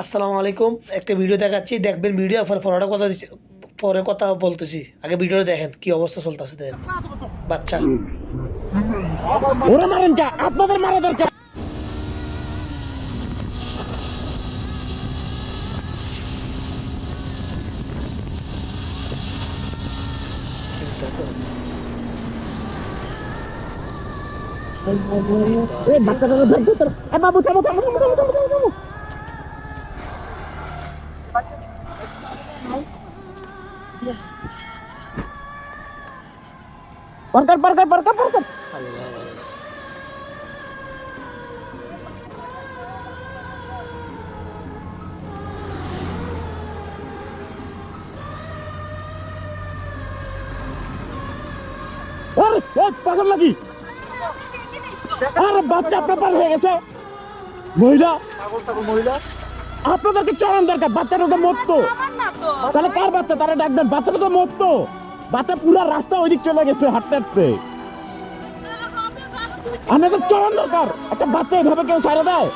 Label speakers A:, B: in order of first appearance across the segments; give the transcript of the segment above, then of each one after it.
A: আসসালামু আলাইকুম। একটা ভিডিও দেখাচ্ছি, দেখবেন ভিডিও পরে কথা পরে কথা বলতেছি। আগে ভিডিওটা দেখেন কি অবস্থা চলতেছে। দেখেন বাচ্চা
B: ওরা মারেন কে? আপনাদের মারা দরকার।
A: চিন্তা করুন।
B: এই বাচ্চাটা ধর। এ বাবু থামো থামো থামো থামো থামো থামো থামো। পারকার পারকার পারকার পারকার।
A: আল্লাহ ভাইস।
B: আরে এই পাগল নাকি? আরে বাচ্চা আপনার পার হয়ে গেছে। মহিলা আপনাদেরকে চরণ দরকার। বাচ্চাটা তো মরতো। তাহলে কার বাচ্চা? তারা ডাক দেন। বাচ্চাটা তো মরতো। বাচ্চা পুরো রাস্তা ওইদিক চলে গেছে হাঁটতে হাঁটতে। আমাদের চরণ দরকার। একটা বাচ্চা এভাবে কেউ ছাড়া দেয়?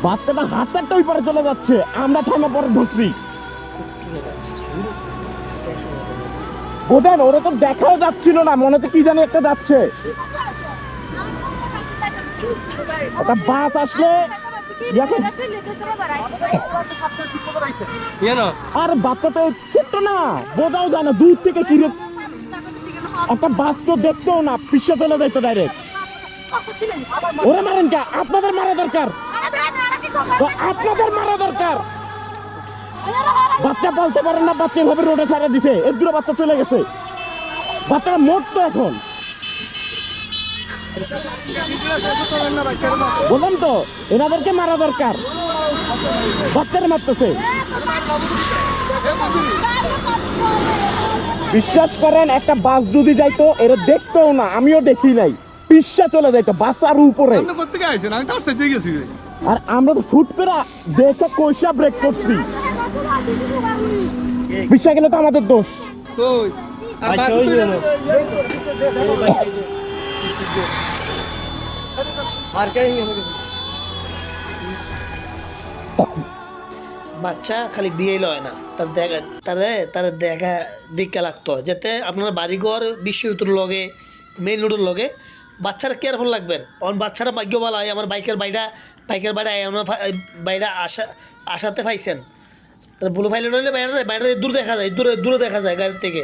B: বাচ্চাটা হাঁটতে হাঁটতে ওই পারে চলে যাচ্ছে, আমরা থানা পরে ধরছি।
A: কুট্টুরে বাচ্চা শুরু দেখো
B: বোঝেন, ওরা তো দেখাও যাচ্ছিল না, মনে তো কি জানি একটা যাচ্ছে। একটা বাস আসলে আর বাচ্চাটা ছোট্ট না, বোঝাও যায় না দূর থেকে কি একটা বাস তো দেখতেও না, পিছিয়ে চলে যাইতো ডাইরেক্ট। ওরা মারেন কে? আপনাদের মারা দরকার। আপনাদের মারা দরকার। বাচ্চা বলতে পারেন না, বাচ্চা এভাবে রোডে ছাড়া দিছে, এর দূরে বাচ্চা চলে গেছে। বাচ্চাটা মরতো এখন। বললাম তো এনাদেরকে মারা দরকার। বাচ্চারা মারতেছে। বিশ্বাস করেন, একটা বাস যদি যাইতো এরা দেখতেও না, আমিও দেখি নাই, পিসা চলে যাইতো। বাস তো আরো উপরে। আর আমরা তো ফুট করে দেখে কইসা ব্রেক করছি। বিশ্বাস গেলে তো আমাদের দোষ।
A: বাচ্চা খালি বিয়ে লয় না, তার দেখা তার দেখা দিকা লাগতো যাতে আপনার বাড়িঘর বিশ্বের লগে মেইন রোডের লগে বাচ্চারা কেয়ারফুল লাগবেন। অন বাচ্চারা ভাগ্য ভালো হয়, আমার বাইকের বাইরা আমার বাইরা আসাতে পাইছেন। তার ব্লু ফাইলে রইলে বাইরে দূর দেখা যায়, দূরে দেখা যায় গাড়ির থেকে।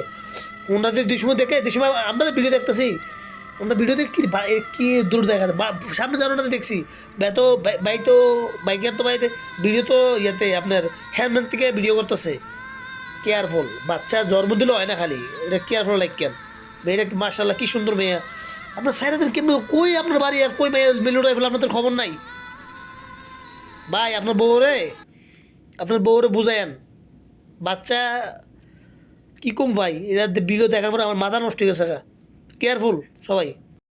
A: ওনাদের দুই সময় আমরা ভিডিও দেখতেছি, আমরা ভিডিওতে কি দূর দেখা যায়, সামনে জানাতে দেখছি। বাইকের তো বাইতে ভিডিও তো ইয়াতে আপনার হ্যান্ডম্যান থেকে ভিডিও করতেছে। কেয়ারফুল, বাচ্চা জন্ম দিলে হয় না খালি, এটা কেয়ারফুল লাইক কেন। মেয়েটা মার্শাল্লাহ কি সুন্দর মেয়ে। আপনার সাইরাদের কেমন কই আপনার বাড়ি আর কই মেয়ে মেলুটা ফেলে আপনাদের খবর নাই ভাই। আপনার বউরে বুঝায়েন। বাচ্চা কি কম ভাই, এরা ভিডিও দেখার পরে আমার মাথা নষ্ট হয়ে গেছে। কেয়ারফুল সবাই।